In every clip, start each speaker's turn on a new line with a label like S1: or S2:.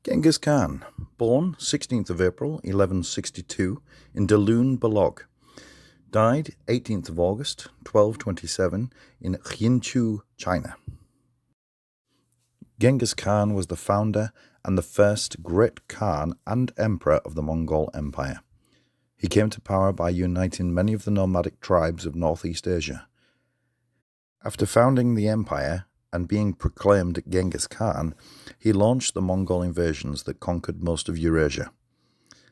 S1: Genghis Khan, born 16th of April 1162 in Dalun Balog, died 18th of August 1227 in Jinchu, China. Genghis Khan was the founder and the first great Khan and emperor of the Mongol Empire. He came to power by uniting many of the nomadic tribes of Northeast Asia. After founding the empire and being proclaimed Genghis Khan, he launched the Mongol invasions that conquered most of Eurasia.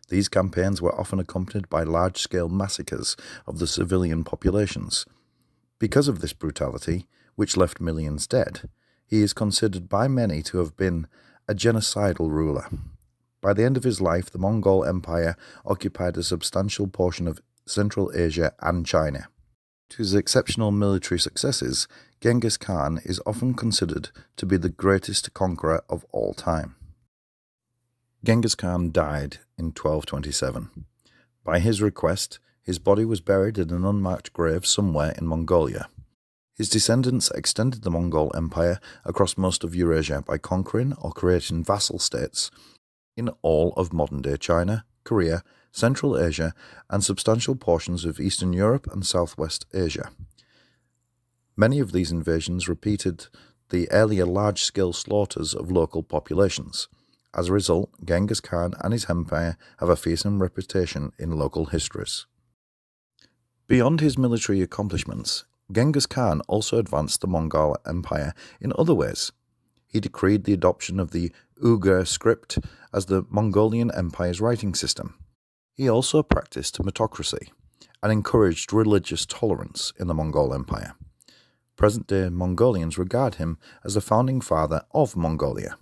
S1: These campaigns were often accompanied by large-scale massacres of the civilian populations. Because of this brutality, which left millions dead, he is considered by many to have been a genocidal ruler. By the end of his life, the Mongol Empire occupied a substantial portion of Central Asia and China. To his exceptional military successes, Genghis Khan is often considered to be the greatest conqueror of all time. Genghis Khan died in 1227. By his request, his body was buried in an unmarked grave somewhere in Mongolia. His descendants extended the Mongol Empire across most of Eurasia by conquering or creating vassal states in all of modern-day China, Korea, Central Asia, and substantial portions of Eastern Europe and Southwest Asia. Many of these invasions repeated the earlier large-scale slaughters of local populations. As a result, Genghis Khan and his empire have a fearsome reputation in local histories. Beyond his military accomplishments, Genghis Khan also advanced the Mongol Empire in other ways. He decreed the adoption of the Uyghur script as the Mongolian Empire's writing system. He also practiced meritocracy and encouraged religious tolerance in the Mongol Empire. Present-day Mongolians regard him as the founding father of Mongolia.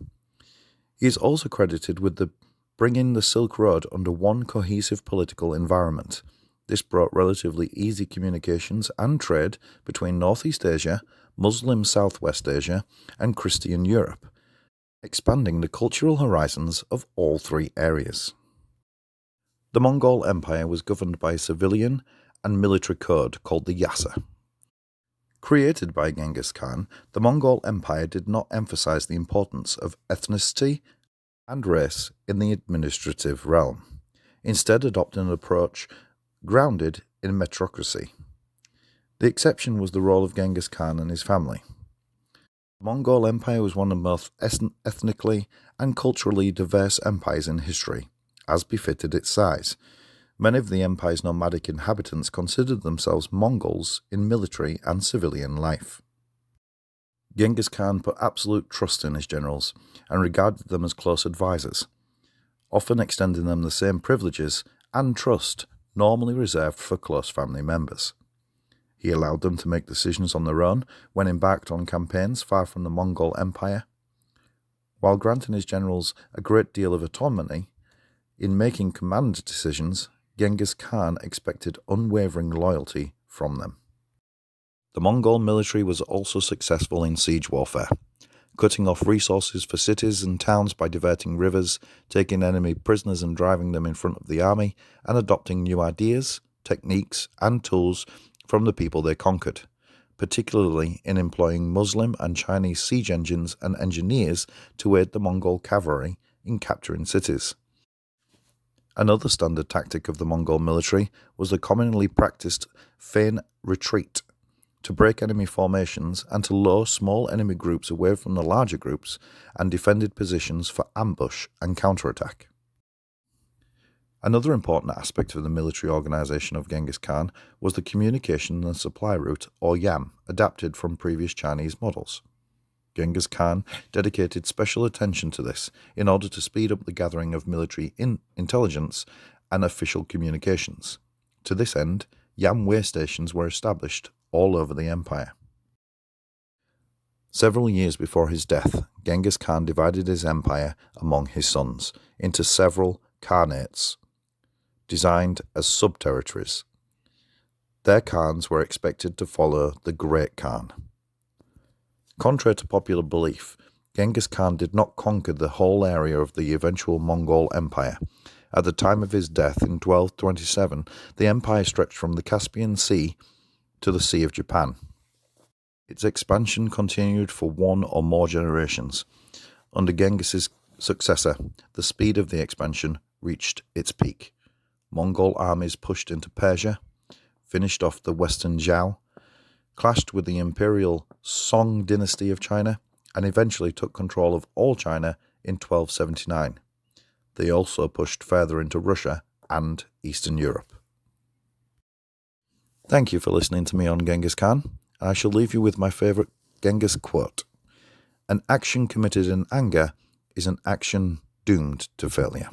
S1: He is also credited with bringing the Silk Road under one cohesive political environment. This brought relatively easy communications and trade between Northeast Asia, Muslim Southwest Asia, and Christian Europe, expanding the cultural horizons of all three areas. The Mongol Empire was governed by a civilian and military code called the Yasa. Created by Genghis Khan, the Mongol Empire did not emphasize the importance of ethnicity and race in the administrative realm, instead adopting an approach grounded in meritocracy. The exception was the role of Genghis Khan and his family. The Mongol Empire was one of the most ethnically and culturally diverse empires in history, as befitted its size. Many of the empire's nomadic inhabitants considered themselves Mongols in military and civilian life. Genghis Khan put absolute trust in his generals and regarded them as close advisors, often extending them the same privileges and trust normally reserved for close family members. He allowed them to make decisions on their own when embarked on campaigns far from the Mongol Empire. While granting his generals a great deal of autonomy in making command decisions, Genghis Khan expected unwavering loyalty from them. The Mongol military was also successful in siege warfare, cutting off resources for cities and towns by diverting rivers, taking enemy prisoners and driving them in front of the army, and adopting new ideas, techniques, and tools from the people they conquered, particularly in employing Muslim and Chinese siege engines and engineers to aid the Mongol cavalry in capturing cities. Another standard tactic of the Mongol military was the commonly practiced feint retreat, to break enemy formations and to lure small enemy groups away from the larger groups and defended positions for ambush and counterattack. Another important aspect of the military organization of Genghis Khan was the communication and supply route, or YAM, adapted from previous Chinese models. Genghis Khan dedicated special attention to this in order to speed up the gathering of military intelligence and official communications. To this end, YAM way stations were established all over the empire. Several years before his death, Genghis Khan divided his empire among his sons into several khanates, designed as sub-territories. Their khans were expected to follow the Great Khan. Contrary to popular belief, Genghis Khan did not conquer the whole area of the eventual Mongol Empire. At the time of his death in 1227, the empire stretched from the Caspian Sea to the Sea of Japan. Its expansion continued for one or more generations. Under Genghis successor, the speed of the expansion reached its peak. Mongol armies pushed into Persia, finished off the western Zhao, clashed with the imperial Song dynasty of China, and eventually took control of all China in 1279. They also pushed further into Russia and Eastern Europe. Thank you for listening to me on Genghis Khan. I shall leave you with my favourite Genghis quote. An action committed in anger is an action doomed to failure.